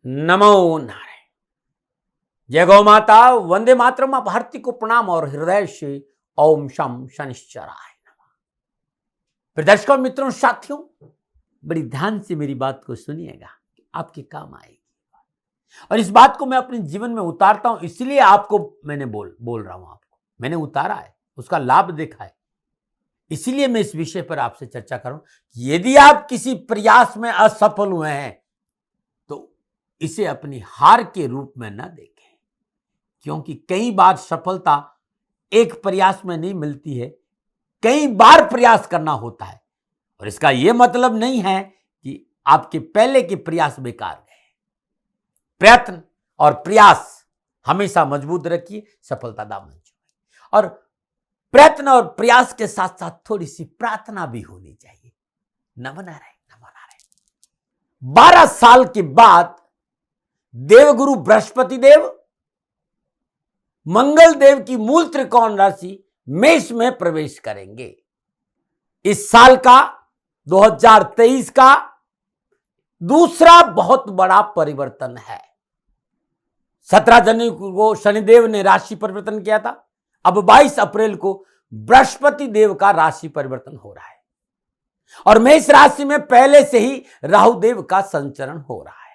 नमो नारायण। जय गौ माता, वंदे मातरम। आप भारती को प्रणाम और हृदय से ओम शम शनिश्चराय नमः। प्रदर्शकों, मित्रों, साथियों, बड़ी ध्यान से मेरी बात को सुनिएगा, आपके काम आएगी। और इस बात को मैं अपने जीवन में उतारता हूं, इसलिए आपको मैंने बोल रहा हूं। आपको मैंने उतारा है, उसका लाभ देखा है, इसीलिए मैं इस विषय पर आपसे चर्चा करूं कि यदि आप किसी प्रयास में असफल हुए हैं तो इसे अपनी हार के रूप में न देखें, क्योंकि कई बार सफलता एक प्रयास में नहीं मिलती है, कई बार प्रयास करना होता है। और इसका यह मतलब नहीं है कि आपके पहले के प्रयास बेकार गए। प्रयत्न और प्रयास हमेशा मजबूत रखिए, सफलता दामन छुए। और प्रयत्न और प्रयास के साथ साथ थोड़ी सी प्रार्थना भी होनी चाहिए। नमो नारायण, नमो नारायण। 12 साल के बाद देवगुरु बृहस्पति देव मंगल देव की मूल त्रिकोण राशि मेष में प्रवेश करेंगे। इस साल का 2023 का दूसरा बहुत बड़ा परिवर्तन है। 17 जनवरी को शनिदेव ने राशि परिवर्तन किया था। अब 22 अप्रैल को बृहस्पति देव का राशि परिवर्तन हो रहा है और मेष राशि में पहले से ही राहु देव का संचरण हो रहा है।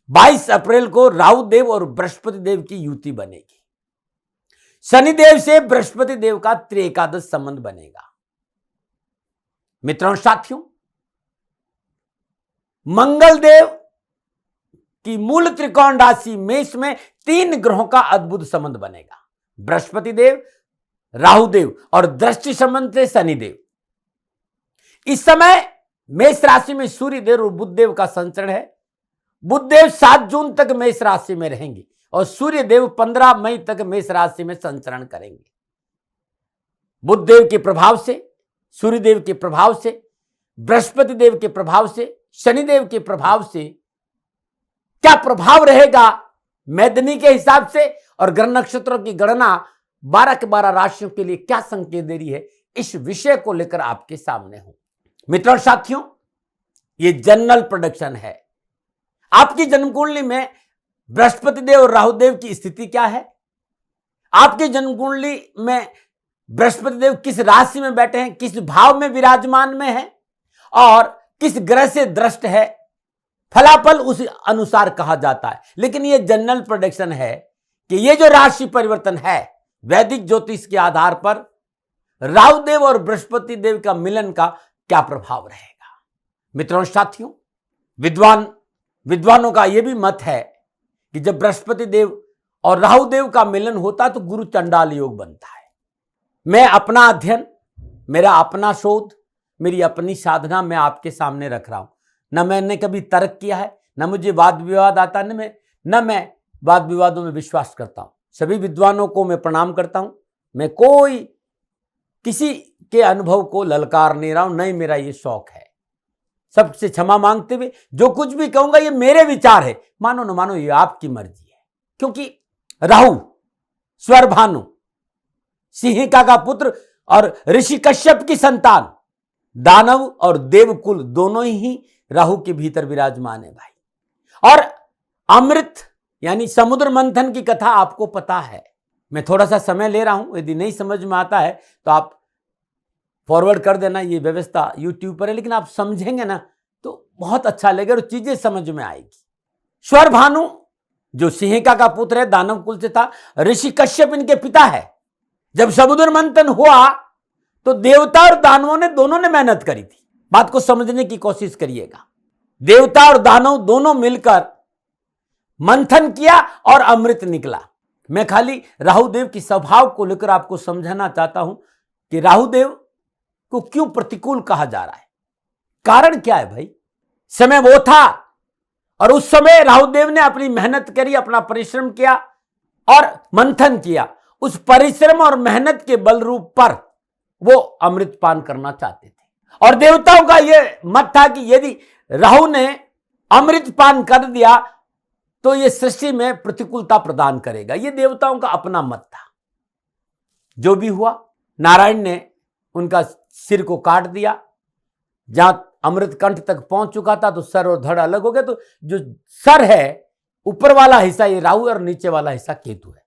22 अप्रैल को राहु देव और बृहस्पति देव की युति बनेगी। शनिदेव से बृहस्पति देव का त्रिएकादश संबंध बनेगा। मित्रों, साथियों, मंगल देव की मूल त्रिकोण राशि मेष में 3 ग्रहों का अद्भुत संबंध बनेगा। बृहस्पति देव, राहु देव और दृष्टि संबंध से शनिदेव। इस समय मेष राशि में सूर्य देव और बुध देव का संचरण है। बुध देव 7 जून तक मेष राशि में रहेंगे और सूर्य देव 15 मई तक मेष राशि में संचरण करेंगे। बुध देव के प्रभाव से, सूर्य देव के प्रभाव से, बृहस्पति देव के प्रभाव से, शनिदेव के प्रभाव से क्या प्रभाव रहेगा मैदनी के हिसाब से और ग्रह नक्षत्रों की गणना 12 के 12 राशियों के लिए क्या संकेत दे रही है, इस विषय को लेकर आपके सामने हूं। मित्रों, साथियों, यह जनरल प्रेडिक्शन है। आपकी जन्म कुंडली में बृहस्पति देव और राहु देव की स्थिति क्या है, आपकी जन्म कुंडली में बृहस्पति देव किस राशि में बैठे हैं, किस भाव में विराजमान में है और किस ग्रह से दृष्ट है, फलाफल उस अनुसार कहा जाता है। लेकिन यह जनरल प्रेडिक्शन है कि यह जो राशि परिवर्तन है, वैदिक ज्योतिष के आधार पर राहु देव और बृहस्पति देव का मिलन का क्या प्रभाव रहेगा। मित्रों, साथियों, विद्वानों का यह भी मत है कि जब बृहस्पति देव और राहु देव का मिलन होता तो गुरु चंडाल योग बनता है। मैं अपना अध्ययन, मेरा अपना शोध, मेरी अपनी साधना मैं आपके सामने रख रहा हूं। न मैंने कभी तर्क किया है, न मुझे वाद विवाद आता, न मैं वाद विवादों में विश्वास करता हूं। सभी विद्वानों को मैं प्रणाम करता हूं। मैं किसी के अनुभव को ललकार नहीं रहा हूं, नहीं मेरा ये शौक है। सबसे क्षमा मांगते हुए जो कुछ भी कहूंगा ये मेरे विचार है, मानो न मानो ये आपकी मर्जी है। क्योंकि राहु स्वर भानु, सिंहिका का पुत्र और ऋषि कश्यप की संतान, दानव और देवकुल दोनों ही राहु के भीतर विराजमान है भाई। और अमृत यानी समुद्र मंथन की कथा आपको पता है। मैं थोड़ा सा समय ले रहा हूं, यदि नहीं समझ में आता है तो आप फॉरवर्ड कर देना। ये व्यवस्था यूट्यूब पर है, लेकिन आप समझेंगे ना तो बहुत अच्छा लगेगा और चीजें समझ में आएगी। स्वर भानु जो सिंहिका का पुत्र है, दानव कुल से था, ऋषि कश्यप इनके पिता है। जब समुद्र मंथन हुआ तो देवता और दानवों ने दोनों ने मेहनत करी थी। बात को समझने की कोशिश करिएगा। देवता और दानव दोनों मिलकर मंथन किया और अमृत निकला। मैं खाली राहुदेव की स्वभाव को लेकर आपको समझाना चाहता हूं कि राहुदेव को क्यों प्रतिकूल कहा जा रहा है। कारण क्या है भाई? समय वो था और उस समय राहुदेव ने अपनी मेहनत करी, अपना परिश्रम किया और मंथन किया। उस परिश्रम और मेहनत के बल रूप पर वो अमृत पान करना चाहते थे और देवताओं का यह मत था कि यदि राहु ने अमृत पान कर दिया तो यह सृष्टि में प्रतिकूलता प्रदान करेगा। यह देवताओं का अपना मत था। जो भी हुआ, नारायण ने उनका सिर को काट दिया। जहां अमृत कंठ तक पहुंच चुका था तो सर और धड़ अलग हो गए। तो जो सर है ऊपर वाला हिस्सा ये राहु और नीचे वाला हिस्सा केतु है।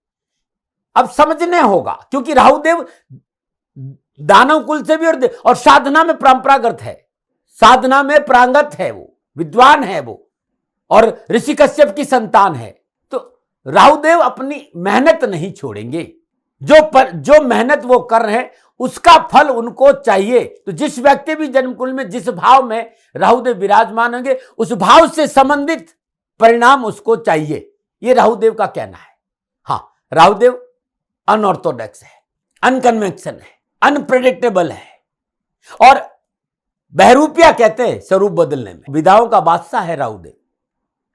अब समझने होगा क्योंकि राहुदेव दानव कुल से भी और साधना में परंपरागत है, साधना में प्रांगत है, वो विद्वान है वो, और ऋषि कश्यप की संतान है। तो राहुदेव अपनी मेहनत नहीं छोड़ेंगे। जो मेहनत वो कर रहे हैं उसका फल उनको चाहिए। तो जिस व्यक्ति भी जन्मकुल में जिस भाव में राहुदेव विराजमान होंगे उस भाव से संबंधित परिणाम उसको चाहिए, ये राहुदेव का कहना है। हाँ, राहुदेव अनऑर्थोडॉक्स है, अनकन्वेंशन है, अनप्रेडिक्टेबल है और बहरूपिया कहते हैं स्वरूप बदलने में, विधाओं का बादशाह है राहुदेव।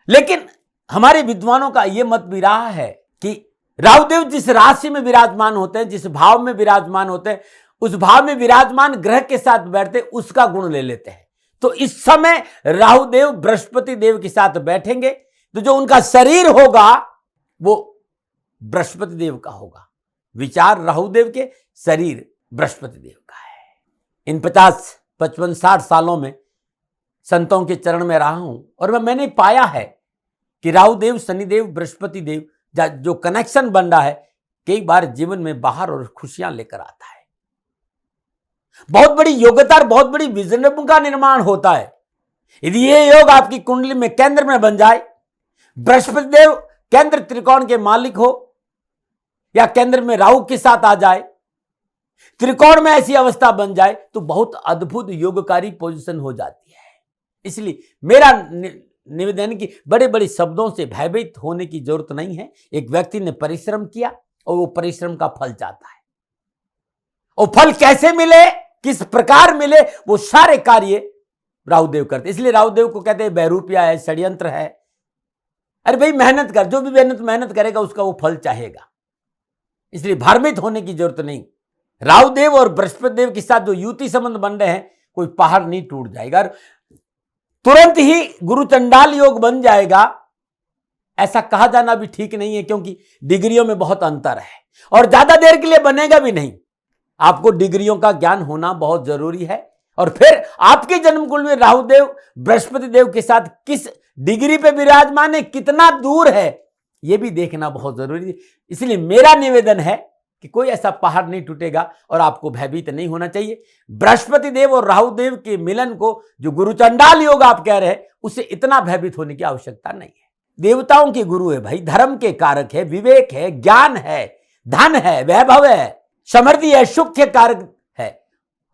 लेकिन हमारे विद्वानों का यह मत भी रहा है कि राहुदेव जिस राशि में विराजमान होते हैं, जिस भाव में विराजमान होते हैं, उस भाव में विराजमान ग्रह के साथ बैठते उसका गुण ले लेते हैं। तो इस समय राहुदेव बृहस्पति देव के साथ बैठेंगे तो जो उनका शरीर होगा वो बृहस्पति देव का होगा। विचार राहुदेव के, शरीर बृहस्पति देव का है। इन 50, 55, 60 सालों में संतों के चरण में रहा हूं और मैंने पाया है कि राहुदेव, शनिदेव, बृहस्पति देव जो कनेक्शन बन रहा है कई बार जीवन में बाहर और खुशियां लेकर आता है। बहुत बड़ी योग्यता और बहुत बड़ी विजन का निर्माण होता है। यदि ये योग आपकी कुंडली में केंद्र में बन जाए, बृहस्पति देव केंद्र त्रिकोण के मालिक हो या केंद्र में राहु के साथ आ जाए, त्रिकोण में ऐसी अवस्था बन जाए तो बहुत अद्भुत योगकारी पोजीशन हो जाती है। इसलिए मेरा निवेदन कि बड़े बड़े शब्दों से भयभीत होने की जरूरत नहीं है। एक व्यक्ति ने परिश्रम किया और वो परिश्रम का फल चाहता है, और फल कैसे मिले, किस प्रकार मिले, वो सारे कार्य राहुदेव करते। इसलिए राहुदेव को कहते हैं बहरूपिया है, षड्यंत्र है। अरे भाई मेहनत कर, जो भी मेहनत करेगा उसका वो फल चाहेगा। इसलिए भ्रमित होने की जरूरत नहीं। राहुदेव और बृहस्पति देव के साथ जो युति संबंध बन रहे हैं, कोई पहाड़ नहीं टूट जाएगा, तुरंत ही गुरु चंडाल योग बन जाएगा, ऐसा कहा जाना भी ठीक नहीं है क्योंकि डिग्रियों में बहुत अंतर है और ज्यादा देर के लिए बनेगा भी नहीं। आपको डिग्रियों का ज्ञान होना बहुत जरूरी है और फिर आपके जन्मकुल में राहुदेव बृहस्पति देव के साथ किस डिग्री पे विराजमान है, कितना दूर है, यह भी देखना बहुत जरूरी है। इसलिए मेरा निवेदन है कि कोई ऐसा पहाड़ नहीं टूटेगा और आपको भयभीत नहीं होना चाहिए। बृहस्पति देव और राहुदेव के मिलन को जो गुरु चंडाल योग आप कह रहे हैं, उससे इतना भयभीत होने की आवश्यकता नहीं है। देवताओं के गुरु है भाई, धर्म के कारक है, विवेक है, ज्ञान है, धन है, वैभव है, समृद्धि है, सुख के कारक है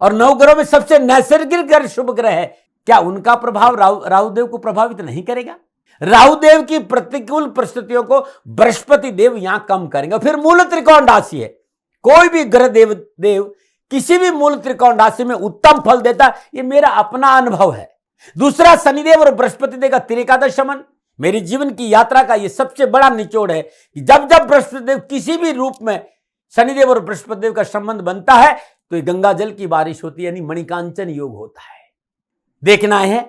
और नवग्रहों में सबसे नैसर्गिक ग्रह शुभ ग्रह है। क्या उनका प्रभाव राहुदेव को प्रभावित नहीं करेगा? राहुदेव की प्रतिकूल परिस्थितियों को बृहस्पति देव यहां कम करेंगे। फिर मूल त्रिकोण राशि है, कोई भी ग्रह देव किसी भी मूल त्रिकोण राशि में उत्तम फल देता, ये मेरा अपना अनुभव है। दूसरा, शनिदेव और बृहस्पति देव का त्रिकादश संबंध मेरी जीवन की यात्रा का ये सबसे बड़ा निचोड़ है कि जब जब बृहस्पति देव किसी भी रूप में शनिदेव और बृहस्पति देव का संबंध बनता है तो ये गंगा जल की बारिश होती है, यानी मणिकांचन योग होता है। देखना है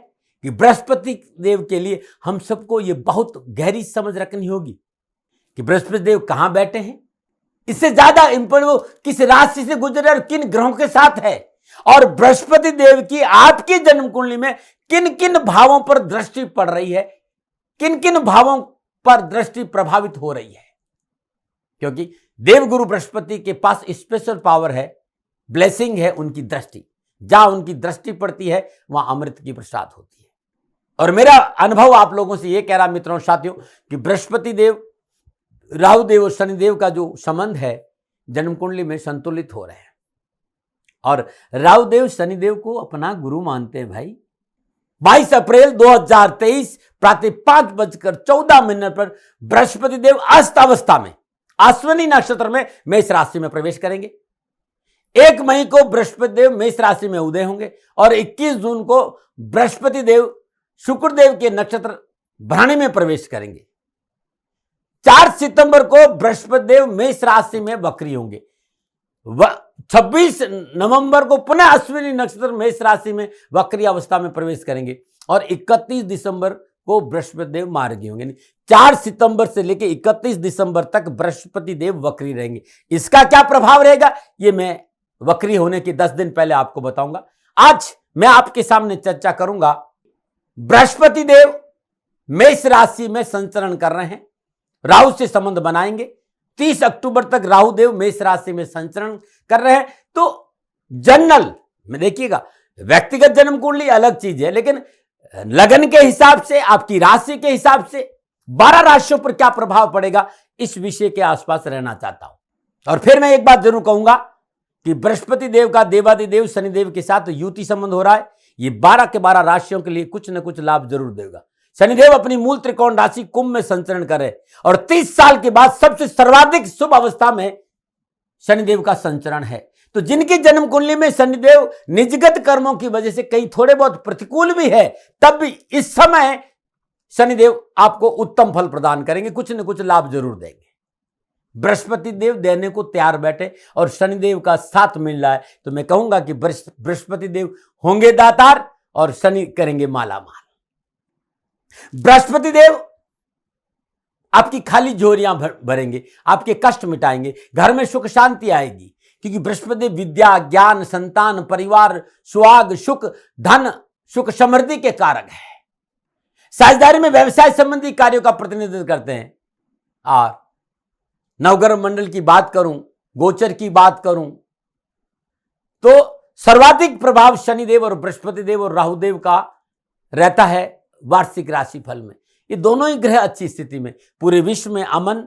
कि बृहस्पति देव के लिए हम सबको ये बहुत गहरी समझ रखनी होगी कि बृहस्पति देव कहां बैठे हैं, इससे ज्यादा इंपॉर्टेंट वो किस राशि से गुजरे और किन ग्रहों के साथ है, और बृहस्पति देव की आपकी जन्म कुंडली में किन किन भावों पर दृष्टि पड़ रही है, किन किन भावों पर दृष्टि प्रभावित हो रही है। क्योंकि देवगुरु बृहस्पति के पास स्पेशल पावर है, ब्लेसिंग है उनकी दृष्टि। जहां उनकी दृष्टि पड़ती है वहां अमृत की प्रसाद होती है। और मेरा अनुभव आप लोगों से यह कह रहा मित्रों साथियों कि बृहस्पति देव, राहुदेव और शनिदेव का जो संबंध है जन्म कुंडली में संतुलित हो रहे हैं और राहुदेव शनिदेव को अपना गुरु मानते हैं भाई। 22 अप्रैल 2023 प्रातः 5:14 पर बृहस्पति देव अस्त अवस्था में अश्विनी नक्षत्र में मेष राशि में प्रवेश करेंगे। 1 मई को बृहस्पति देव मेष राशि में उदय होंगे और 21 जून को बृहस्पति देव शुक्रदेव के नक्षत्र भरणी में प्रवेश करेंगे। 4 सितंबर को बृहस्पति देव मेष राशि में वक्री होंगे। 26 नवंबर को पुनः अश्विनी नक्षत्र मेष राशि में वक्री अवस्था में प्रवेश करेंगे और 31 दिसंबर को बृहस्पति देव मार्गी होंगे। 4 सितंबर से लेकर 31 दिसंबर तक बृहस्पति देव वक्री रहेंगे। इसका क्या प्रभाव रहेगा ये मैं वक्री होने के 10 दिन पहले आपको बताऊंगा। आज मैं आपके सामने चर्चा करूंगा। बृहस्पति देव मेष राशि में संचरण कर रहे हैं, राहु से संबंध बनाएंगे। 30 अक्टूबर तक राहु देव मेष राशि में संचरण कर रहे हैं। तो जनरल में देखिएगा, व्यक्तिगत जन्म कुंडली अलग चीज है, लेकिन लगन के हिसाब से, आपकी राशि के हिसाब से 12 राशियों पर क्या प्रभाव पड़ेगा, इस विषय के आसपास रहना चाहता हूं। और फिर मैं एक बात जरूर कहूंगा कि बृहस्पति देव का देवादिदेव शनिदेव के साथ युति संबंध हो रहा है। ये 12 के 12 राशियों के लिए कुछ न कुछ लाभ जरूर देगा। शनिदेव अपनी मूल त्रिकोण राशि कुंभ में संचरण करे और 30 साल के बाद सबसे सर्वाधिक शुभ अवस्था में शनिदेव का संचरण है। तो जिनकी जन्म कुंडली में शनिदेव निजगत कर्मों की वजह से कहीं थोड़े बहुत प्रतिकूल भी है, तब भी इस समय शनिदेव आपको उत्तम फल प्रदान करेंगे, कुछ न कुछ लाभ जरूर देंगे। बृहस्पति देव देने को तैयार बैठे और शनिदेव का साथ मिल रहा है, तो मैं कहूंगा कि बृहस्पति देव होंगे दातार और शनि करेंगे माला माल। बृहस्पति देव आपकी खाली झोरियां भरेंगे, आपके कष्ट मिटाएंगे, घर में सुख शांति आएगी, क्योंकि बृहस्पति विद्या, ज्ञान, संतान, परिवार, सुहाग, सुख, धन, सुख समृद्धि के कारक है। साझेदारी में व्यवसाय संबंधी कार्यों का प्रतिनिधित्व करते हैं। और नवग्रह मंडल की बात करूं, गोचर की बात करूं, तो सर्वाधिक प्रभाव शनिदेव और बृहस्पति देव और राहुदेव का रहता है वार्षिक राशि फल में। ये दोनों ही ग्रह अच्छी स्थिति में, पूरे विश्व में अमन,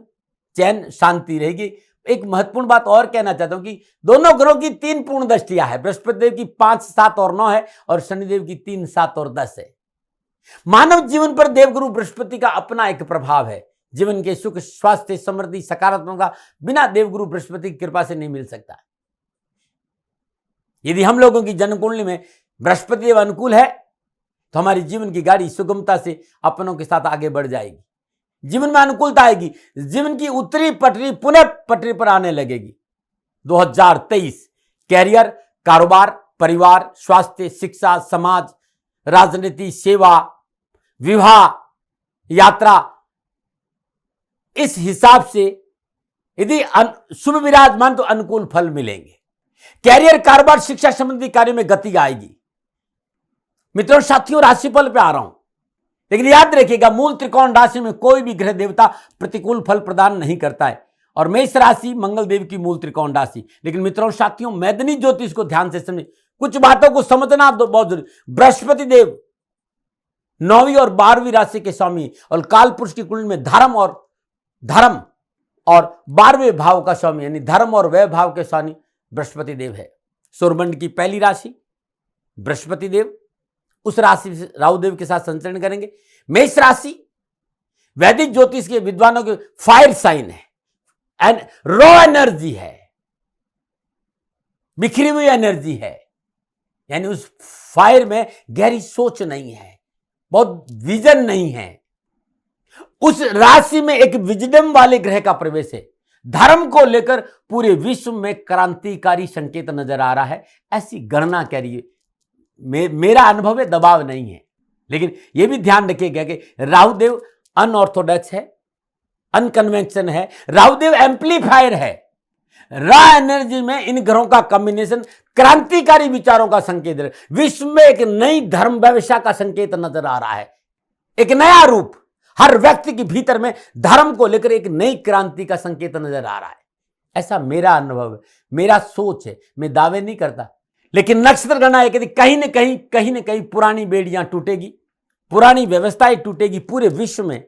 चैन, शांति रहेगी। एक महत्वपूर्ण बात और कहना चाहता हूं कि दोनों ग्रहों की 3 पूर्ण दृष्टियां है। बृहस्पति देव की 5, 7 और 9 है और शनिदेव की 3, 7 और 10 है। मानव जीवन पर देवगुरु बृहस्पति का अपना एक प्रभाव है। जीवन के सुख, स्वास्थ्य, समृद्धि, सकारात्मकता बिना देवगुरु बृहस्पति की कृपा से नहीं मिल सकता। यदि हम लोगों की जन्म कुंडली में बृहस्पति देव अनुकूल है तो हमारी जीवन की गाड़ी सुगमता से अपनों के साथ आगे बढ़ जाएगी, जीवन में अनुकूलता आएगी, जीवन की उत्तरी पटरी पुनः पटरी पर आने लगेगी। 2023 कैरियर, कारोबार, परिवार, स्वास्थ्य, शिक्षा, समाज, राजनीति, सेवा, विवाह, यात्रा, इस हिसाब से यदि शुभ विराजमान तो अनुकूल फल मिलेंगे। कैरियर, कारोबार, शिक्षा संबंधी कार्यों में गति आएगी। मित्रों, साथियों, राशिफल पे आ रहा हूं, लेकिन याद रखिएगा मूल त्रिकोण राशि में कोई भी ग्रह देवता प्रतिकूल फल प्रदान नहीं करता है। और मेष राशि मंगल देव की मूल त्रिकोण राशि। लेकिन मित्रों, साथियों, मैदनी ज्योतिष को ध्यान से समझे, कुछ बातों को समझना बहुत जरूरी। बृहस्पति देव 9वीं और 12वीं राशि के स्वामी और काल पुरुष की कुंडली में धर्म और 12वें भाव का स्वामी, यानी धर्म और व्यय भाव के स्वामी बृहस्पति देव है। सूर्यमंडल की पहली राशि बृहस्पति देव, उस राशि से राहुदेव के साथ संचरण करेंगे। मेष राशि वैदिक ज्योतिष के विद्वानों के फायर साइन है एंड रॉ एनर्जी है, बिखरी हुई एनर्जी है, यानी उस फायर में गहरी सोच नहीं है, बहुत विजन नहीं है। उस राशि में एक विजडम वाले ग्रह का प्रवेश है। धर्म को लेकर पूरे विश्व में क्रांतिकारी संकेत नजर आ रहा है, ऐसी गणना करिए। मेरा अनुभव है, दबाव नहीं है। लेकिन यह भी ध्यान रखिएगा कि राहुदेव अनऑर्थोडॉक्स है, अनकन्वेंशन है, राहुदेव एम्पलीफायर है। रॉ एनर्जी में इन ग्रहों का कॉम्बिनेशन क्रांतिकारी विचारों का संकेत है। विश्व में एक नई धर्म व्यवस्था का संकेत नजर आ रहा है, एक नया रूप। हर व्यक्ति के भीतर में धर्म को लेकर एक नई क्रांति का संकेत नजर आ रहा है। ऐसा मेरा अनुभव है, मेरा सोच है, मैं दावे नहीं करता। लेकिन नक्षत्र गणना है कि कहीं न कहीं पुरानी बेड़ियां टूटेगी, पुरानी व्यवस्थाएं टूटेगी पूरे विश्व में,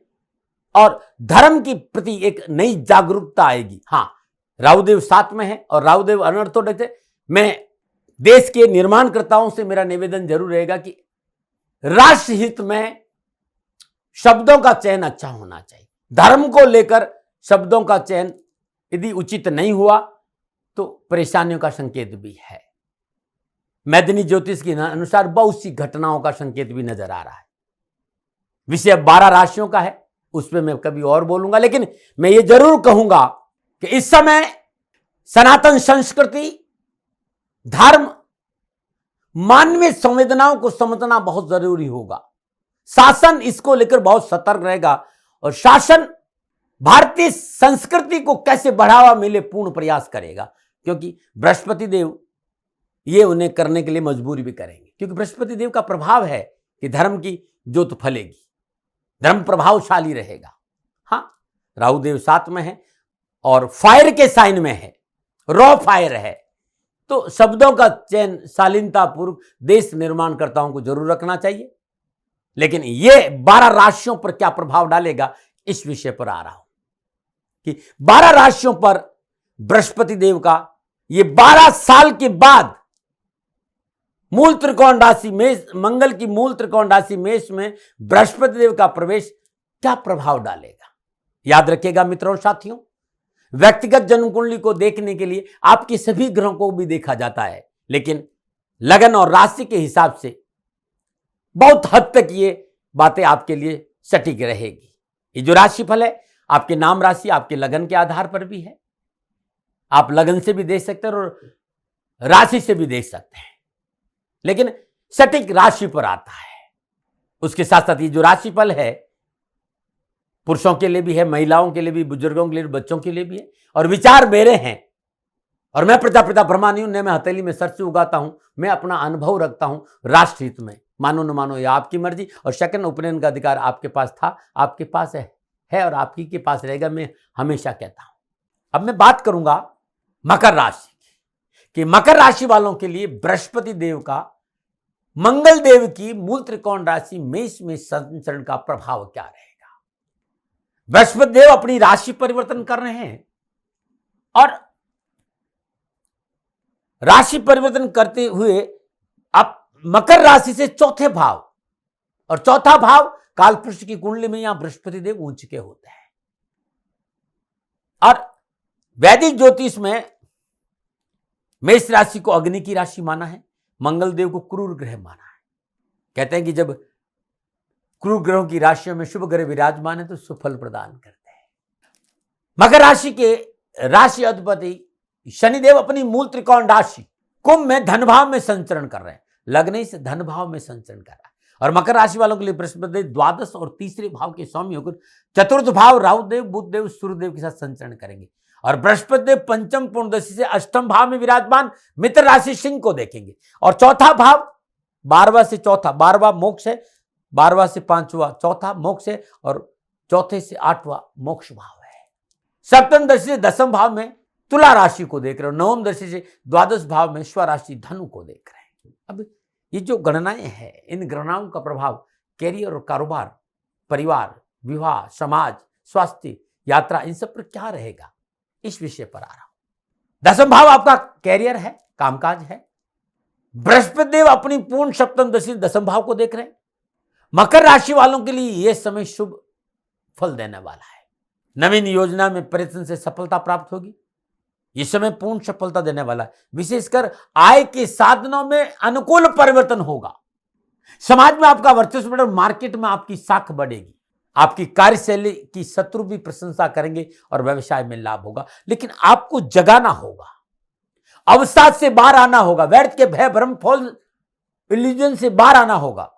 और धर्म के प्रति एक नई जागरूकता आएगी। हाँ, राहुदेव साथ में है और राहुदेव अनऑर्थोडॉक्स है। मैं देश के निर्माणकर्ताओं से मेरा निवेदन जरूर रहेगा कि राष्ट्र हित में शब्दों का चयन अच्छा होना चाहिए। धर्म को लेकर शब्दों का चयन यदि उचित नहीं हुआ तो परेशानियों का संकेत भी है। मैदनी ज्योतिष के अनुसार बहुत सी घटनाओं का संकेत भी नजर आ रहा है। विषय 12 राशियों का है, उस पर मैं कभी और बोलूंगा। लेकिन मैं ये जरूर कहूंगा कि इस समय सनातन संस्कृति, धर्म, मानवीय संवेदनाओं को समझना बहुत जरूरी होगा। शासन इसको लेकर बहुत सतर्क रहेगा और शासन भारतीय संस्कृति को कैसे बढ़ावा मिले पूर्ण प्रयास करेगा, क्योंकि बृहस्पति देव ये उन्हें करने के लिए मजबूर भी करेंगे, क्योंकि बृहस्पति देव का प्रभाव है कि धर्म की ज्योत फलेगी, धर्म प्रभावशाली रहेगा। हाँ, राहु देव 7 में है और फायर के साइन में है, रॉ फायर है, तो शब्दों का चयन शालीनता पूर्वक देश निर्माणकर्ताओं को जरूर रखना चाहिए। लेकिन ये 12 राशियों पर क्या प्रभाव डालेगा, इस विषय पर आ रहा हूं कि 12 राशियों पर बृहस्पति देव का ये 12 साल के बाद मूल त्रिकोण राशि मेष, मंगल की मूल त्रिकोण राशि मेष में बृहस्पति देव का प्रवेश क्या प्रभाव डालेगा। याद रखिएगा मित्रों और साथियों, व्यक्तिगत जन्म कुंडली को देखने के लिए आपके सभी ग्रहों को भी देखा जाता है, लेकिन लगन और राशि के हिसाब से बहुत हद तक ये बातें आपके लिए सटीक रहेगी। ये जो राशिफल है आपके नाम राशि, आपके लगन के आधार पर भी है। आप लगन से भी देख सकते हैं और राशि से भी देख सकते हैं, लेकिन सटीक राशि पर आता है। उसके साथ साथ ये जो राशिफल है पुरुषों के लिए भी है, महिलाओं के लिए भी, बुजुर्गों के लिए, बच्चों के लिए भी है। और विचार मेरे हैं और मैं प्रजापिता ब्रह्मा नहीं हूं, न मैं हथेली में सर से उगाता हूं, मैं अपना अनुभव रखता हूं राष्ट्र हित में। मानो न मानो यह आपकी मर्जी। और सेकंड उपनयन का अधिकार आपके पास था, आपके पास है और आपकी के पास रहेगा, मैं हमेशा कहता हूं। अब मैं बात करूंगा मकर राशि कि मकर राशि वालों के लिए बृहस्पति देव का मंगल देव की मूल त्रिकोण राशि मेष में संचरण का प्रभाव क्या रहेगा। बृहस्पति देव अपनी राशि परिवर्तन कर रहे हैं और राशि परिवर्तन करते हुए अब मकर राशि से चौथे भाव, और चौथा भाव कालपुरुष की कुंडली में यहां बृहस्पति देव उच्च के होते हैं। और वैदिक ज्योतिष में मेष राशि को अग्नि की राशि माना है, मंगल देव को क्रूर ग्रह माना है। कहते हैं कि जब क्रूर ग्रहों की राशियों में शुभ ग्रह विराजमान है तो सुफल प्रदान करते हैं। मकर राशि के राशि अधिपति शनिदेव अपनी मूल त्रिकोण राशि कुंभ में धन भाव में संचरण कर रहे हैं, लग्न से धन भाव में संचरण कर रहा है। और मकर राशि वालों के लिए बृहस्पति द्वादश और तीसरे भाव के स्वामी होकर चतुर्थ भाव राहु देव, बुध देव, सूर्य देव के साथ संचरण करेंगे। और बृहस्पति देव पंचम पूर्णदशी से अष्टम भाव में विराजमान मित्र राशि सिंह को देखेंगे। और चौथा भाव 12वां से चौथा, 12वां मोक्ष है, 12वां से 5वां चौथा मोक्ष है और चौथे से 8वां मोक्ष भाव है। सप्तम दशा से दसम भाव में तुला राशि को देख रहे हो, नवम दशा से द्वादश भाव में स्वराशि धनु को देख रहे हैं। अब ये जो गणनाएं हैं, इन गणनाओं का प्रभाव कैरियर और कारोबार, परिवार, विवाह, समाज, स्वास्थ्य, यात्रा, इन सब पर क्या रहेगा, इस विषय पर आ रहा हूं। दसम भाव आपका कैरियर है, कामकाज है। बृहस्पति देव अपनी पूर्ण सप्तम दशा दसम भाव को देख रहे हैं। मकर राशि वालों के लिए यह समय शुभ फल देने वाला है। नवीन योजना में प्रयत्न से सफलता प्राप्त होगी। यह समय पूर्ण सफलता देने वाला है। विशेषकर आय के साधनों में अनुकूल परिवर्तन होगा। समाज में आपका वर्चस्व बढ़ेगा, मार्केट में आपकी साख बढ़ेगी। आपकी कार्यशैली की शत्रु भी प्रशंसा करेंगे और व्यवसाय में लाभ होगा। लेकिन आपको जगाना होगा, अवसाद से बाहर आना होगा, व्यर्थ के भय भ्रम फॉल्स इल्यूजन से बाहर आना होगा।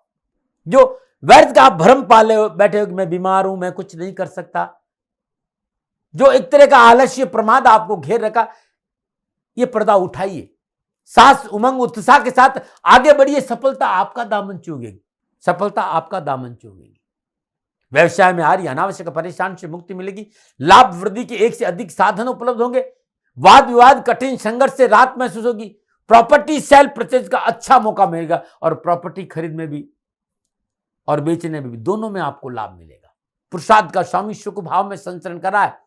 जो व्यर्थ का आप भ्रम पाले बैठे हो कि मैं बीमार हूं, मैं कुछ नहीं कर सकता, जो एक तरह का आलस्य प्रमाद आपको घेर रखा, ये पर्दा उठाइए, साहस उमंग उत्साह के साथ आगे बढ़िए। सफलता आपका दामन चूमेगी, सफलता आपका दामन चूमेगी। व्यवसाय में आ रही अनावश्यक परेशानी से मुक्ति मिलेगी। लाभ वृद्धि के एक से अधिक साधन उपलब्ध होंगे। वाद विवाद, कठिन संघर्ष से राहत महसूस होगी। प्रॉपर्टी सेल परचेज का अच्छा मौका मिलेगा और प्रॉपर्टी खरीद में भी और बेचने में भी, दोनों में आपको लाभ मिलेगा। पुरुषार्थ का स्वामी शुक्र भाव में संचरण कर रहा है।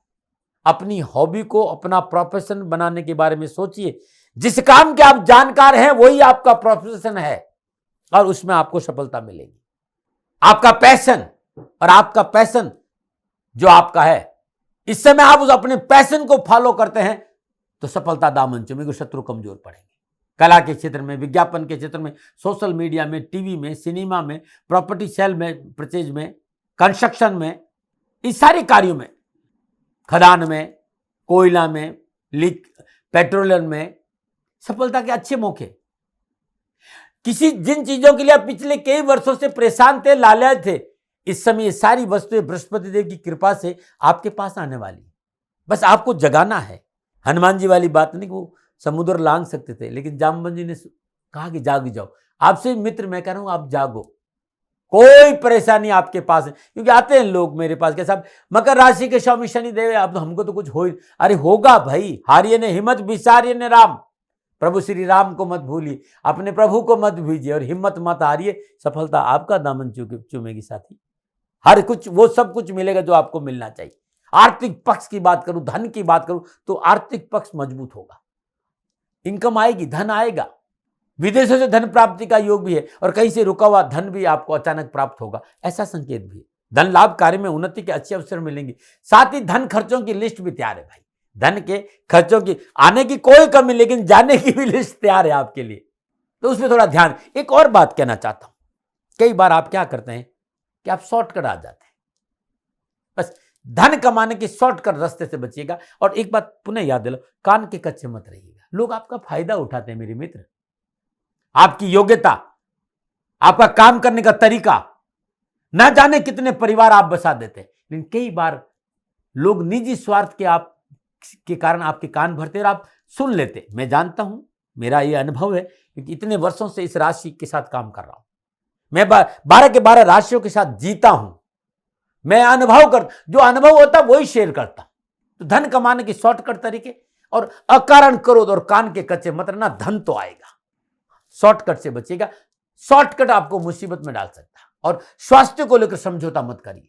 अपनी हॉबी को अपना प्रोफेशन बनाने के बारे में सोचिए। जिस काम के आप जानकार हैं वही आपका प्रोफेशन है और उसमें आपको सफलता मिलेगी। आपका पैशन और आपका पैशन जो आपका है, इस समय आप उस अपने पैशन को फॉलो करते हैं तो सफलता दामन चूमेगी, शत्रु कमजोर पड़ेंगे। कला के क्षेत्र में, विज्ञापन के क्षेत्र में, सोशल मीडिया में, टीवी में, सिनेमा में, प्रॉपर्टी सेल में, परचेज में, कंस्ट्रक्शन में, इस सारे कार्यों में, खदान में, कोयला में, लीक पेट्रोलियम में सफलता के अच्छे मौके। जिन चीजों के लिए आप पिछले कई वर्षों से परेशान थे, लालच थे, इस समय ये सारी वस्तुएं बृहस्पति देव की कृपा से आपके पास आने वाली। बस आपको जगाना है। हनुमान जी वाली बात नहीं, वो समुद्र लांघ सकते थे, लेकिन जामवंत जी ने कहा कि जाग जाओ। आपसे मित्र मैं कह रहा हूं, आप जागो, कोई परेशानी आपके पास है। क्योंकि आते हैं लोग मेरे पास के साहब मकर राशि के स्वामी शनि देव, अब तो हमको तो कुछ हो ही, अरे होगा भाई, हारिए ने हिम्मत विसारिए ने राम, प्रभु श्री राम को मत भूलिए, अपने प्रभु को मत भूलिए और हिम्मत मत हारिए, सफलता आपका दामन चूमेगी साथी। हर कुछ वो सब कुछ मिलेगा जो आपको मिलना चाहिए। आर्थिक पक्ष की बात करूं, धन की बात करूं तो आर्थिक पक्ष मजबूत होगा, इनकम आएगी, धन आएगा, विदेशों से धन प्राप्ति का योग भी है और कहीं से रुका हुआ धन भी आपको अचानक प्राप्त होगा, ऐसा संकेत भी है। धन लाभ कार्य में उन्नति के अच्छे अवसर मिलेंगे। साथ ही धन खर्चों की लिस्ट भी तैयार है भाई, धन के खर्चों की आने की कोई कमी, लेकिन जाने की भी लिस्ट तैयार है आपके लिए, तो उसमें थोड़ा ध्यान। एक और बात कहना चाहता हूं, कई बार आप क्या करते हैं कि आप शॉर्टकट आ जाते हैं, बस धन कमाने के शॉर्टकट रास्ते से बचिएगा। और एक बात पुनः याद दिलाओ, कान के कच्चे मत रहिएगा, लोग आपका फायदा उठाते हैं मेरे मित्र, आपकी योग्यता, आपका काम करने का तरीका, ना जाने कितने परिवार आप बसा देते हैं। लेकिन कई बार लोग निजी स्वार्थ के आप के कारण आपके कान भरते और आप सुन लेते। मैं जानता हूं, मेरा यह अनुभव है, क्योंकि इतने वर्षों से इस राशि के साथ काम कर रहा हूं, मैं 12 के 12 राशियों के साथ जीता हूं, मैं अनुभव कर, जो अनुभव होता वही शेयर करता। तो धन कमाने के शॉर्टकट तरीके और अकारण क्रोध और कान के कच्चे मत रहना, धन तो आएगा, शॉर्टकट से बचेगा। शॉर्टकट आपको मुसीबत में डाल सकता है। और स्वास्थ्य को लेकर समझौता मत करिए,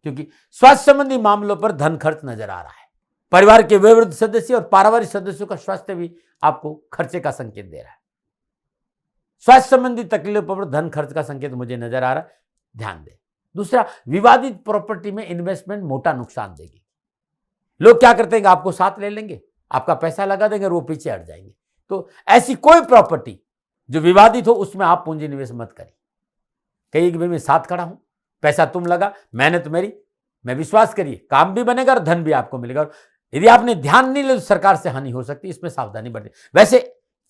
क्योंकि स्वास्थ्य संबंधी मामलों पर धन खर्च नजर आ रहा है। परिवार के वयोवृद्ध सदस्य और पारिवारिक सदस्यों का स्वास्थ्य भी आपको खर्चे का संकेत दे रहा है। स्वास्थ्य संबंधी तकलीफों पर धन खर्च का संकेत मुझे नजर आ रहा है, ध्यान दें। दूसरा, विवादित प्रॉपर्टी में इन्वेस्टमेंट मोटा नुकसान देगी। लोग क्या करते हैं, आपको साथ ले लेंगे, आपका पैसा लगा देंगे और वो पीछे हट जाएंगे। तो ऐसी कोई प्रॉपर्टी जो विवादित हो उसमें आप पूंजी निवेश मत करिए। कहीं कि भाई मैं साथ खड़ा हूं, पैसा तुम लगा, मेहनत मेरी, मैं विश्वास करिए काम भी बनेगा और धन भी आपको मिलेगा। और यदि आपने ध्यान नहीं लिया तो सरकार से हानि हो सकती है, इसमें सावधानी बरतें। वैसे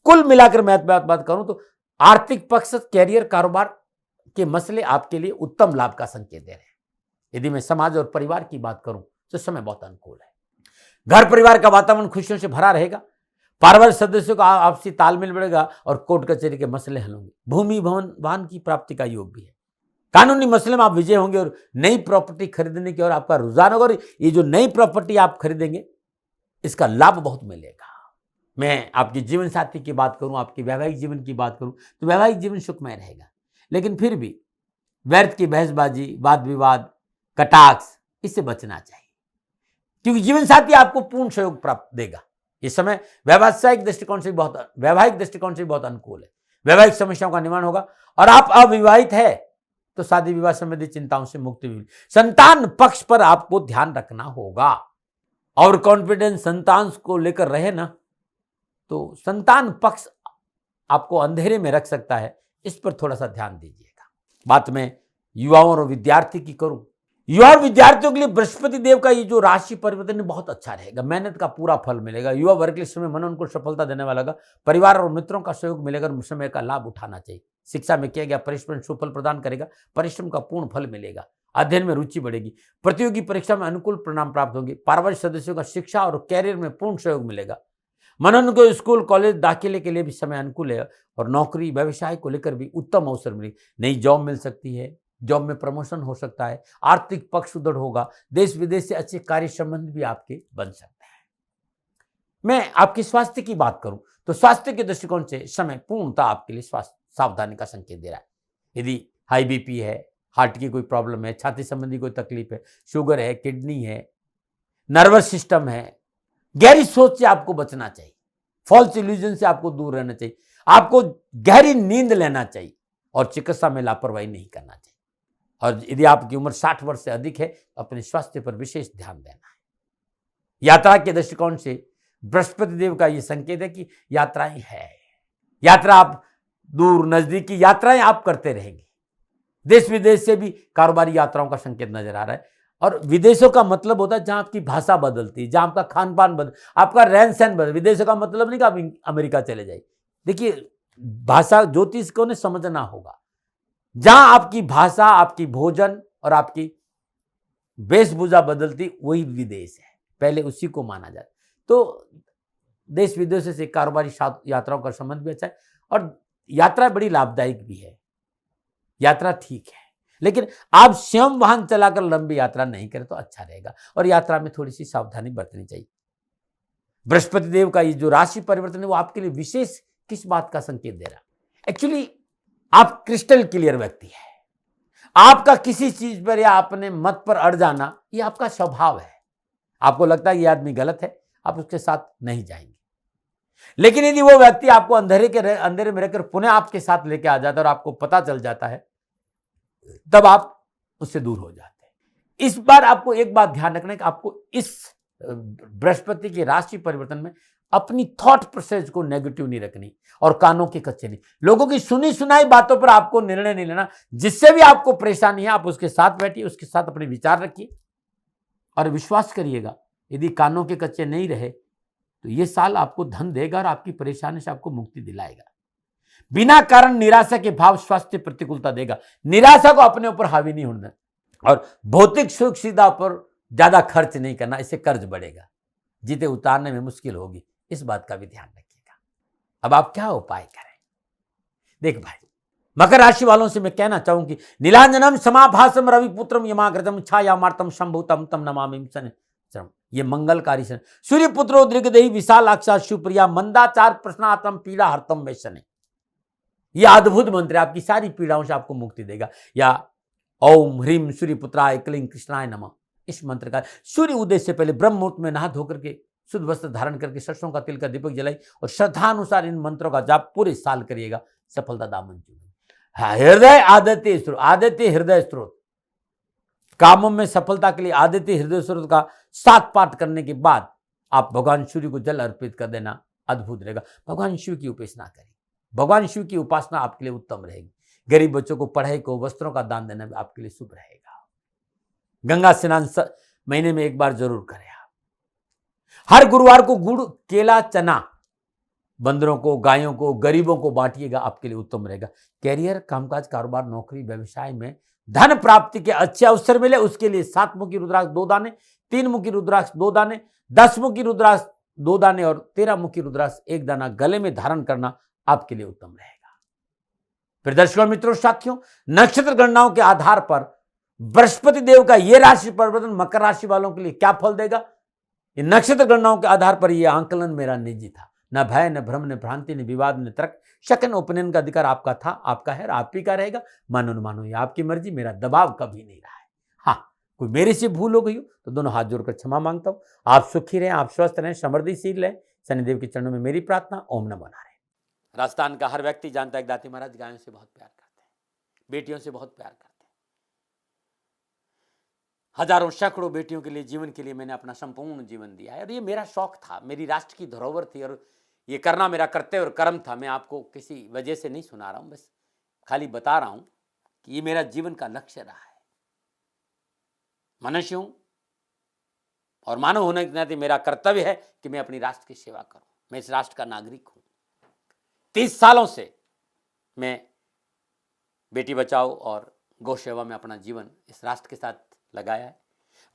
कुल मिलाकर मैं बात करूं तो आर्थिक पक्ष, कैरियर, कारोबार के मसले आपके लिए उत्तम लाभ का संकेत दे रहे हैं। यदि मैं समाज और परिवार की बात करूं तो समय बहुत अनुकूल है। घर परिवार का वातावरण खुशियों से भरा रहेगा, पारिवारिक सदस्यों का आपसी तालमेल बढ़ेगा और कोर्ट कचहरी के मसले हल होंगे। भूमि भवन वाहन की प्राप्ति का योग भी है। कानूनी मसले में आप विजय होंगे और नई प्रॉपर्टी खरीदने की ओर आपका रुझान होगा। और ये जो नई प्रॉपर्टी आप खरीदेंगे इसका लाभ बहुत मिलेगा। मैं आपके जीवन साथी की बात करूं, आपके वैवाहिक जीवन की बात करूं तो वैवाहिक जीवन सुखमय रहेगा, लेकिन फिर भी व्यर्थ की बहसबाजी, वाद विवाद, कटाक्ष, इससे बचना चाहिए, क्योंकि जीवन साथी आपको पूर्ण सहयोग प्राप्त देगा। इस समय वैवाहिक दृष्टिकोण से बहुत अनुकूल है। वैवाहिक समस्याओं का निवारण होगा और आप अविवाहित है तो शादी विवाह संबंधी चिंताओं से मुक्ति मिलेगी। संतान पक्ष पर आपको ध्यान रखना होगा और कॉन्फिडेंस संतान को लेकर रहे ना तो संतान पक्ष आपको अंधेरे में रख सकता है, इस पर थोड़ा सा ध्यान दीजिएगा। बात में युवाओं और विद्यार्थी की करूं, युवा और विद्यार्थियों के लिए बृहस्पति देव का ये जो राशि परिवर्तन बहुत अच्छा रहेगा, मेहनत का पूरा फल मिलेगा। युवा वर्ग के समय मनन को सफलता देने वाला होगा, परिवार और मित्रों का सहयोग मिलेगा, समय का लाभ उठाना चाहिए। शिक्षा में किया गया परिश्रम सुफल प्रदान करेगा, परिश्रम का पूर्ण फल मिलेगा, अध्ययन में रुचि बढ़ेगी, प्रतियोगी परीक्षा में अनुकूल परिणाम प्राप्त होंगे, पारिवारिक सदस्यों का शिक्षा और कैरियर में पूर्ण सहयोग मिलेगा। मनन को स्कूल कॉलेज दाखिले के लिए भी समय अनुकूल है और नौकरी व्यवसाय को लेकर भी उत्तम अवसर मिलेगी। नई जॉब मिल सकती है, जॉब में प्रमोशन हो सकता है, आर्थिक पक्ष सुदृढ़ होगा, देश विदेश से अच्छे कार्य संबंध भी आपके बन सकते हैं। मैं आपके स्वास्थ्य की बात करूं तो स्वास्थ्य के दृष्टिकोण से समय पूर्णतः आपके लिए स्वास्थ्य सावधानी का संकेत दे रहा है। यदि हाई बीपी है, हार्ट की कोई प्रॉब्लम है, छाती संबंधी कोई तकलीफ है, शुगर है, किडनी है, नर्वस सिस्टम है, गहरी सोच से आपको बचना चाहिए, फॉल्स इल्यूजन से आपको दूर रहना चाहिए, आपको गहरी नींद लेना चाहिए और चिकित्सा में लापरवाही नहीं करना चाहिए। और यदि आपकी उम्र 60 वर्ष से अधिक है तो अपने स्वास्थ्य पर विशेष ध्यान देना है। यात्रा के दृष्टिकोण से बृहस्पति देव का यह संकेत है कि यात्राएं है, यात्रा आप दूर नजदीकी यात्राएं आप करते रहेंगे। देश विदेश से भी कारोबारी यात्राओं का संकेत नजर आ रहा है। और विदेशों का मतलब होता है जहां आपकी भाषा बदलती है, जहां आपका खान पान बदल, आपका रहन सहन बदल। विदेशों का मतलब नहीं कि आप अमेरिका चले जाइए। देखिए, भाषा ज्योतिष को ने समझना होगा, जहां आपकी भाषा, आपकी भोजन और आपकी वेशभूषा बदलती वही विदेश है, पहले उसी को माना जाता। तो देश विदेशों से कारोबारी यात्राओं का संबंध भी अच्छा है और यात्रा बड़ी लाभदायक भी है, यात्रा ठीक है। लेकिन आप स्वयं वाहन चलाकर लंबी यात्रा नहीं करें तो अच्छा रहेगा और यात्रा में थोड़ी सी सावधानी बरतनी चाहिए। बृहस्पति देव का ये जो राशि परिवर्तन है वो आपके लिए विशेष किस बात का संकेत दे रहा है? एक्चुअली आप क्रिस्टल क्लियर व्यक्ति है, आपका किसी चीज पर या अपने मत पर अड़ जाना ये आपका स्वभाव है। आपको लगता है ये आदमी गलत है, आप उसके साथ नहीं जाएंगे। लेकिन यदि वो व्यक्ति आपको अंधेरे में रहकर पुनः आपके साथ लेके आ जाता है और आपको पता चल जाता है, तब आप उससे दूर हो जाते हैं। इस बार आपको एक बात ध्यान रखना है कि आपको इस बृहस्पति की राशि परिवर्तन में अपनी थॉट प्रोसेस को नेगेटिव नहीं रखनी और कानों के कच्चे नहीं, लोगों की सुनी सुनाई बातों पर आपको निर्णय नहीं लेना। जिससे भी आपको परेशानी है आप उसके साथ बैठिए, उसके साथ अपने विचार रखिए और विश्वास करिएगा यदि कानों के कच्चे नहीं रहे तो ये साल आपको धन देगा और आपकी परेशानी से आपको मुक्ति दिलाएगा। बिना कारण निराशा के भाव स्वास्थ्य प्रतिकूलता देगा। निराशा को अपने ऊपर हावी नहीं होना और भौतिक सुख सुविधा पर ज्यादा खर्च नहीं करना, इससे कर्ज बढ़ेगा, जीते उतारने में मुश्किल होगी, इस बात का भी ध्यान रखिएगा। अब आप क्या उपाय करें? देख भाई, मकर राशि वालों से मैं कहना चाहूं कि नीलांजनम समाभासम रविपुत्रम यमाग्रजम छायामार्तम शंभुतम तम नमामि शनिश्चरम, ये मंगलकारी शन। सूर्यपुत्रो दीर्घदेही विशालाक्षा शिवप्रिया मंदाचार प्रश्नातम पीड़ा हरतम वैशने, यह अद्भुत मंत्र आपकी सारी पीड़ाओं से आपको मुक्ति देगा। या ओम ह्रीम सूर्यपुत्राय क्लीं कृष्णाय नमः, इस मंत्र का सूर्य उदय से पहले ब्रह्म मुहूर्त में नहा धोकर के शुद्ध वस्त्र धारण करके सरसों का तिल का दीपक जलाई और श्रद्धानुसार इन मंत्रों का जाप पूरे साल करिएगा, सफलता दामन चूमेगी। हृदय आदित्य स्रोत, आदित्य हृदय स्रोत, कामों में सफलता के लिए आदित्य हृदय स्रोत का 7 पाठ करने के बाद आप भगवान सूर्य को जल अर्पित कर देना, अद्भुत रहेगा। भगवान शिव की उपासना करें, भगवान शिव की उपासना आपके लिए उत्तम रहेगी। गरीब बच्चों को पढ़ाई को वस्त्रों का दान देना भी आपके लिए शुभ रहेगा। गंगा स्नान महीने में एक बार जरूर करें। आप हर गुरुवार को गुड़ केला चना बंदरों को, गायों को, गरीबों को बांटिएगा, आपके लिए उत्तम रहेगा। कैरियर, कामकाज, कारोबार, नौकरी, व्यवसाय में धन प्राप्ति के अच्छे अवसर मिले, उसके लिए 7 मुखी रुद्राक्ष 2 दाने, 3 मुखी रुद्राक्ष 2 दाने, 10 मुखी रुद्राक्ष 2 दाने और 13 मुखी रुद्राक्ष 1 दाना गले में धारण करना आपके लिए उत्तम रहेगा। फिर दर्शकों, मित्रों, साथियों, नक्षत्र गणनाओं के आधार पर बृहस्पति देव का यह राशि परिवर्तन मकर राशि वालों के लिए क्या फल देगा, ये नक्षत्र गणनाओं के आधार पर यह आंकलन मेरा निजी था। न भय, न भ्रम, न भ्रांति, न विवाद, न तर्क, शक, न उपनयन का अधिकार आपका था, आपका है और आप ही का रहेगा। मानो न मानो, ये आपकी मर्जी, मेरा दबाव कभी नहीं रहा है। हाँ, कोई मेरे से भूल हो गई हो तो दोनों हाथ जोड़कर क्षमा मांगता हूं। आप सुखी रहें, आप स्वस्थ रहें, समृद्धिशील रहें, शनिदेव के चरणों में मेरी प्रार्थना। ओम नमो नारायण। राजस्थान का हर व्यक्ति जानता है कि दाती महाराज गायों से बहुत प्यार करते हैं, बेटियों से बहुत प्यार करते हैं। हजारों सैकड़ों बेटियों के लिए, जीवन के लिए मैंने अपना संपूर्ण जीवन दिया है और ये मेरा शौक था, मेरी राष्ट्र की धरोहर थी और ये करना मेरा कर्तव्य और कर्म था। मैं आपको किसी वजह से नहीं सुना रहा हूं, बस खाली बता रहा हूं कि ये मेरा जीवन का लक्ष्य रहा है। मनुष्य हूं और मानव होने के नाते मेरा कर्तव्य है कि मैं अपनी राष्ट्र की सेवा करूं। मैं इस राष्ट्र का नागरिक हूं। 30 सालों से मैं बेटी बचाओ और गौ सेवा में अपना जीवन इस राष्ट्र के साथ लगाया है।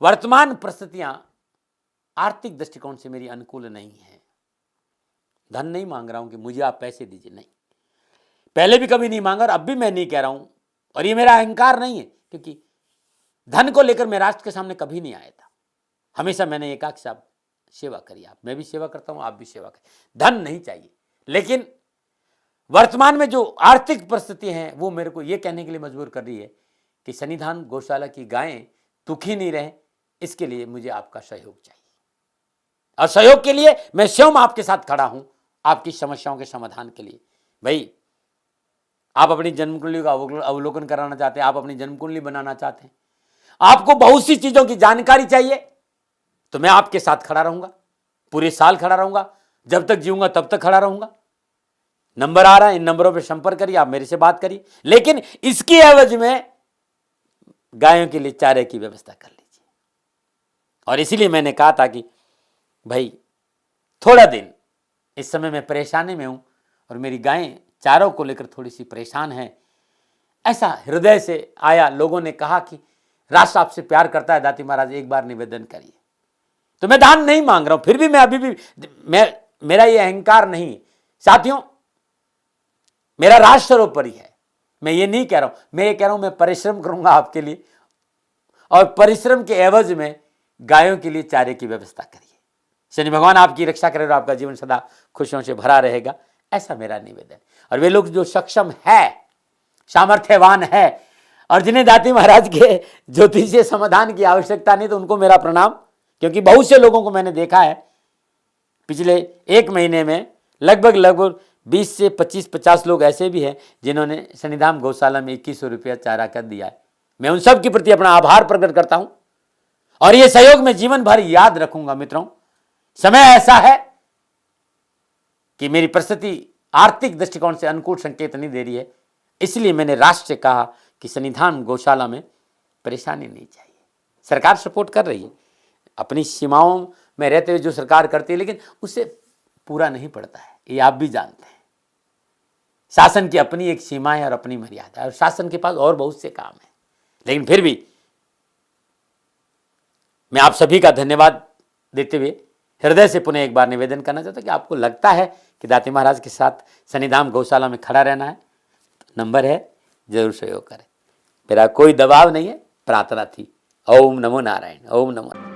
वर्तमान परिस्थितियां आर्थिक दृष्टिकोण से मेरी अनुकूल नहीं है। धन नहीं मांग रहा हूं कि मुझे आप पैसे दीजिए, नहीं, पहले भी कभी नहीं मांगा और अब भी मैं नहीं कह रहा हूं और ये मेरा अहंकार नहीं है, क्योंकि धन को लेकर मैं राष्ट्र के सामने कभी नहीं आया था। हमेशा मैंने ये कहा कि साहब सेवा करिए, आप, मैं भी सेवा करता हूं, आप भी सेवा करिए, धन नहीं चाहिए। लेकिन वर्तमान में जो आर्थिक परिस्थिति हैं वो मेरे को ये कहने के लिए मजबूर कर रही है कि सन्निधान गौशाला की गायें दुखी नहीं रहे, इसके लिए मुझे आपका सहयोग चाहिए और सहयोग के लिए मैं स्वयं आपके साथ खड़ा हूं, आपकी समस्याओं के समाधान के लिए। भाई, आप अपनी जन्म कुंडली का अवलोकन कराना चाहते हैं, आप अपनी जन्म कुंडली बनाना चाहते हैं, आपको बहुत सी चीजों की जानकारी चाहिए, तो मैं आपके साथ खड़ा रहूंगा, पूरे साल खड़ा रहूंगा, जब तक जीऊंगा तब तक खड़ा रहूंगा। नंबर आ रहा है, इन नंबरों पर संपर्क करिए, आप मेरे से बात करिए, लेकिन इसकी एवज में गायों के लिए चारे की व्यवस्था कर लीजिए। और इसीलिए मैंने कहा था कि भाई थोड़ा दिन इस समय मैं परेशानी में हूं और मेरी गायें चारों को लेकर थोड़ी सी परेशान हैं। ऐसा हृदय से आया, लोगों ने कहा कि राष्ट्र आपसे प्यार करता है दाती महाराज, एक बार निवेदन करिए। तो मैं दान नहीं मांग रहा हूं, फिर भी मैं अभी भी मैं मेरा ये अहंकार नहीं। साथियों, मेरा राज सर्वोपरि है। मैं ये नहीं कह रहा हूं, मैं ये कह रहा हूं मैं परिश्रम करूंगा आपके लिए, और परिश्रम के एवज में गायों के लिए चारे की व्यवस्था करिए। शनि भगवान आपकी रक्षा करे और आपका जीवन सदा खुशियों से भरा रहेगा, ऐसा मेरा निवेदन। और वे लोग जो सक्षम है, सामर्थ्यवान है, और जिन्हें दाती महाराज के ज्योतिषीय समाधान की आवश्यकता नहीं, तो उनको मेरा प्रणाम। क्योंकि बहुत से लोगों को मैंने देखा है पिछले 1 महीने में, लगभग 20 से 25-50 लोग ऐसे भी हैं जिन्होंने शनिधाम गौशाला में 2100 रुपया चारा कर दिया है। मैं उन सब के प्रति अपना आभार प्रकट करता हूं, और यह सहयोग मैं जीवन भर याद रखूंगा। मित्रों, समय ऐसा है कि मेरी परिस्थिति आर्थिक दृष्टिकोण से अनुकूल संकेत नहीं दे रही है, इसलिए मैंने राष्ट्र से कहा कि शनिधाम गौशाला में परेशानी नहीं चाहिए। सरकार सपोर्ट कर रही है, अपनी सीमाओं में रहते हुए जो सरकार करती है, लेकिन उससे पूरा नहीं पड़ता है, ये आप भी जानते हैं। शासन की अपनी एक सीमा है और अपनी मर्यादा है, और शासन के पास और बहुत से काम है। लेकिन फिर भी मैं आप सभी का धन्यवाद देते हुए हृदय से पुनः एक बार निवेदन करना चाहता हूं कि आपको लगता है कि दाती महाराज के साथ शनिधाम गौशाला में खड़ा रहना है, तो नंबर है, जरूर सहयोग करें। मेरा कोई दबाव नहीं है, प्रार्थना थी। ओम नमो नारायण। ओम नमो नारायण।